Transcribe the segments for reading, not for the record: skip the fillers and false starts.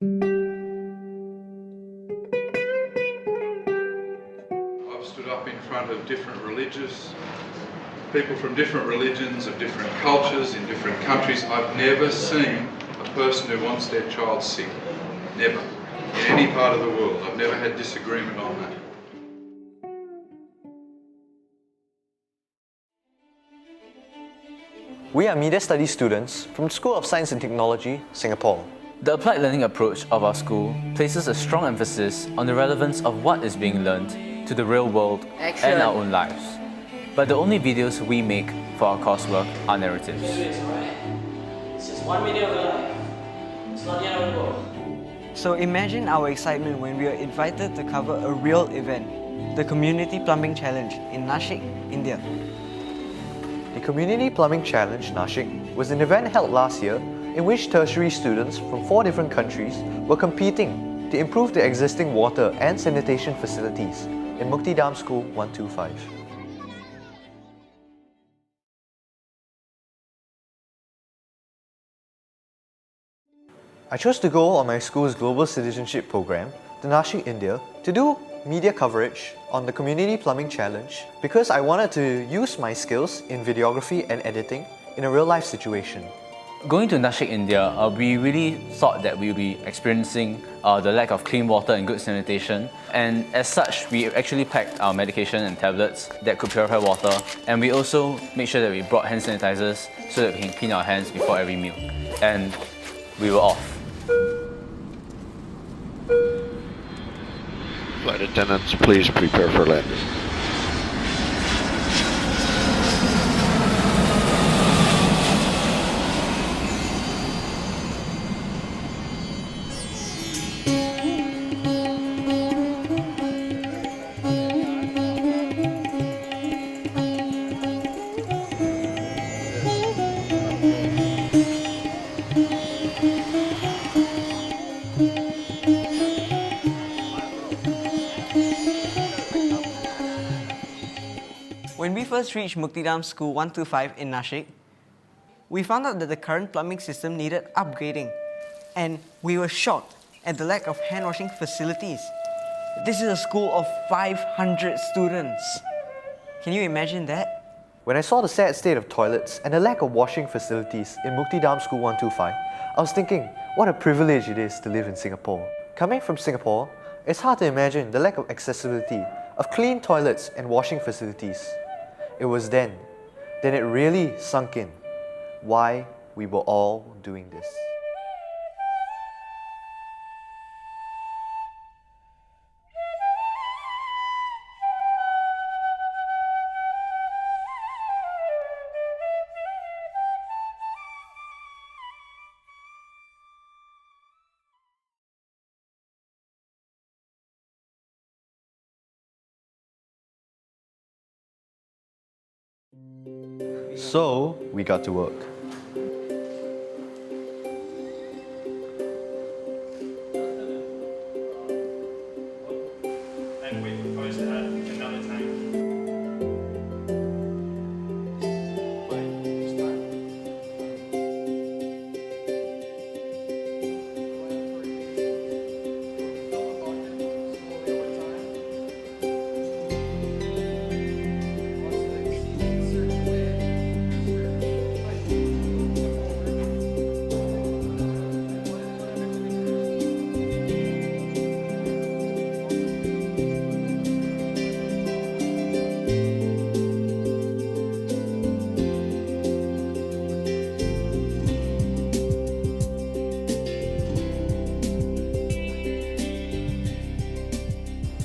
I've stood up in front of different people from different religions, of different cultures, in different countries. I've never seen a person who wants their child sick. Never. In any part of the world. I've never had disagreement on that. We are Media Studies students from the School of Science and Technology, Singapore. The applied learning approach of our school places a strong emphasis on the relevance of what is being learned to the real world and our own lives. But the only videos we make for our coursework are narratives. It's just 1 minute of your life. It's not the end of the world. So imagine our excitement when we were invited to cover a real event, the Community Plumbing Challenge in Nashik, India. The Community Plumbing Challenge Nashik was an event held last year in which tertiary students from 4 different countries were competing to improve the existing water and sanitation facilities in Muktidam School 125. I chose to go on my school's global citizenship program to Nashik, India to do media coverage on the Community Plumbing Challenge because I wanted to use my skills in videography and editing in a real-life situation. Going to Nashik, India, we really thought that we would be experiencing the lack of clean water and good sanitation, and as such we actually packed our medication and tablets that could purify water, and we also made sure that we brought hand sanitizers so that we can clean our hands before every meal. And we were off. Flight attendants, please prepare for landing. When we first reached Muktidam School 125 in Nashik, we found out that the current plumbing system needed upgrading, and we were shocked at the lack of hand washing facilities. This is a school of 500 students. Can you imagine that? When I saw the sad state of toilets and the lack of washing facilities in Muktidam School 125, I was thinking, what a privilege it is to live in Singapore. Coming from Singapore, it's hard to imagine the lack of accessibility of clean toilets and washing facilities. It was then it really sunk in why we were all doing this. So we got to work. And we propose to add another tank.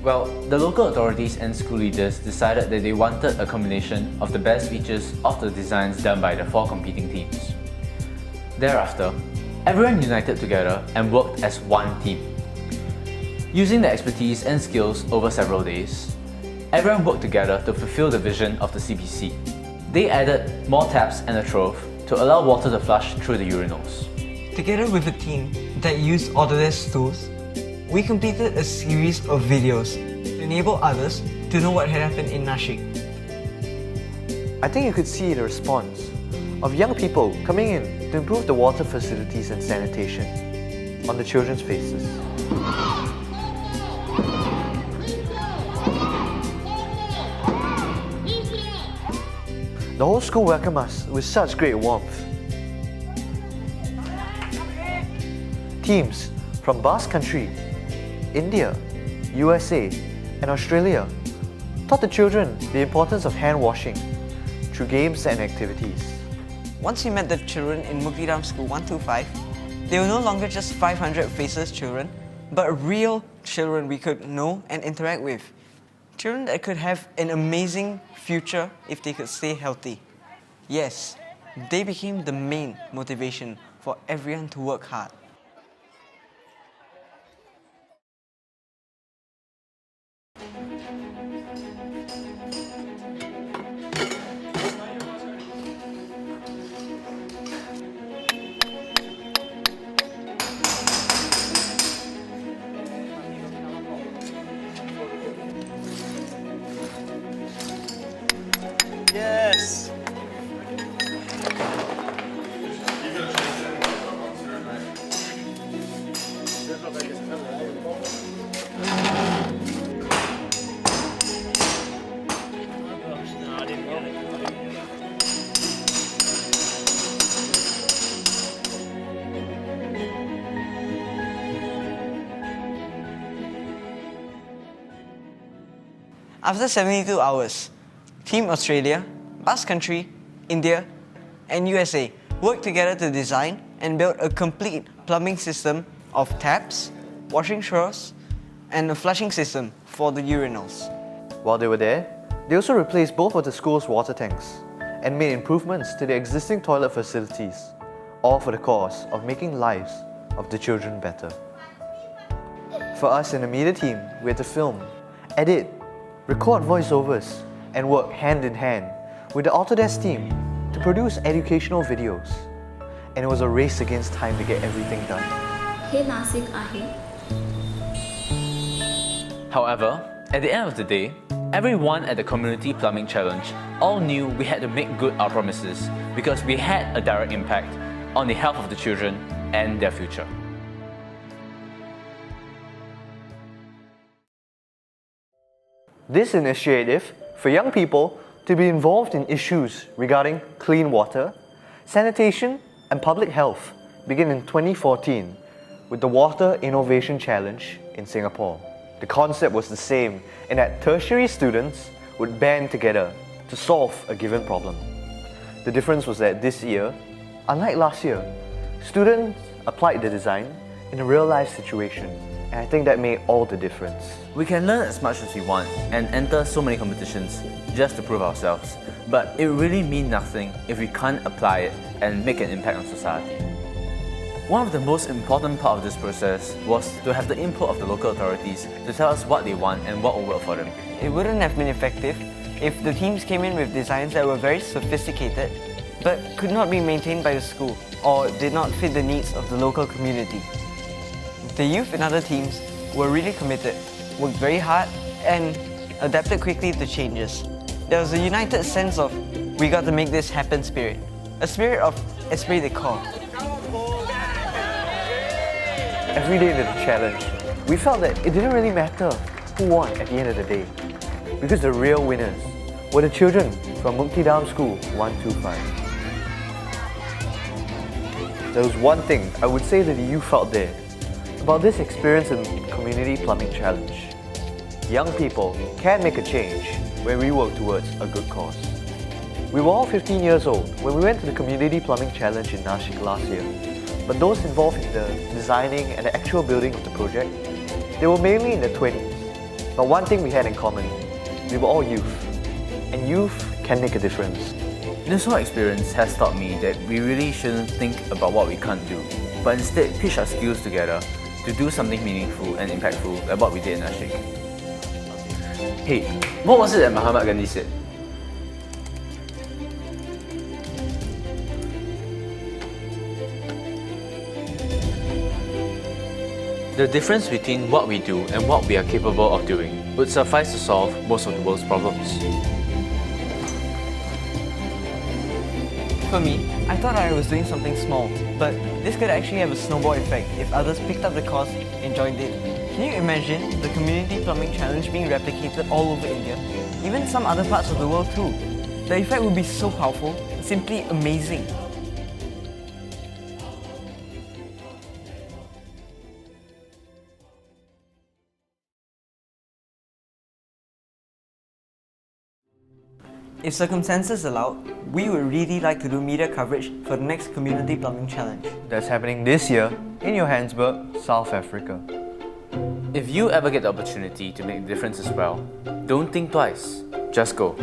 Well, the local authorities and school leaders decided that they wanted a combination of the best features of the designs done by the 4 competing teams. Thereafter, everyone united together and worked as one team. Using their expertise and skills over several days, everyone worked together to fulfill the vision of the CPC. They added more taps and a trough to allow water to flush through the urinals. Together with a team that used Autodesk tools, we completed a series of videos to enable others to know what had happened in Nashik. I think you could see the response of young people coming in to improve the water facilities and sanitation. on the children's faces. The whole school welcomed us with such great warmth. Teams from Basque Country, India, USA, and Australia taught the children the importance of hand washing through games and activities. Once we met the children in Mukdidam School 125, they were no longer just 500 faceless children, but real children we could know and interact with. Children that could have an amazing future if they could stay healthy. Yes, they became the main motivation for everyone to work hard. Yes! After 72 hours, Team Australia, Basque Country, India, and USA worked together to design and build a complete plumbing system of taps, washing straws, and a flushing system for the urinals. While they were there, they also replaced both of the school's water tanks and made improvements to the existing toilet facilities, all for the cause of making lives of the children better. For us in the media team, we had to film, edit, record voiceovers, and work hand in hand with the Autodesk team to produce educational videos. And it was a race against time to get everything done. हे नासिक आहे. However, at the end of the day, everyone at the Community Plumbing Challenge all knew we had to make good our promises because we had a direct impact on the health of the children and their future. This initiative for young people to be involved in issues regarding clean water, sanitation, and public health began in 2014 with the Water Innovation Challenge in Singapore. The concept was the same in that tertiary students would band together to solve a given problem. The difference was that this year, unlike last year, students applied the design in a real-life situation, and I think that made all the difference. We can learn as much as we want and enter so many competitions just to prove ourselves, but it really means nothing if we can't apply it and make an impact on society. One of the most important part of this process was to have the input of the local authorities to tell us what they want and what will work for them. It wouldn't have been effective if the teams came in with designs that were very sophisticated but could not be maintained by the school or did not fit the needs of the local community. The youth in other teams were really committed, worked very hard, and adapted quickly to changes. There was a united sense of "we got to make this happen" spirit, a spirit of esprit de corps. Every day into the challenge, we felt that it didn't really matter who won at the end of the day, because the real winners were the children from Mukdidam School 125. There was one thing I would say that you felt there about this experience in Community Plumbing Challenge. Young people can make a change when we work towards a good cause. We were all 15 years old when we went to the Community Plumbing Challenge in Nashik last year, but those involved in the designing and the actual building of the project, they were mainly in their 20s. But one thing we had in common, we were all youth, and youth can make a difference. This whole experience has taught me that we really shouldn't think about what we can't do, but instead pitch our skills together to do something meaningful and impactful like what we did in Nashik. Hey, what was it that Mahatma Gandhi said? The difference between what we do and what we are capable of doing would suffice to solve most of the world's problems. For me, I thought I was doing something small, but this could actually have a snowball effect if others picked up the cause and joined in. Can you imagine the Community Plumbing Challenge being replicated all over India? Even some other parts of the world too. The effect would be so powerful, simply amazing. If circumstances allowed, we would really like to do media coverage for the next Community Plumbing Challenge. That's happening this year in Johannesburg, South Africa. If you ever get the opportunity to make a difference as well, don't think twice, just go.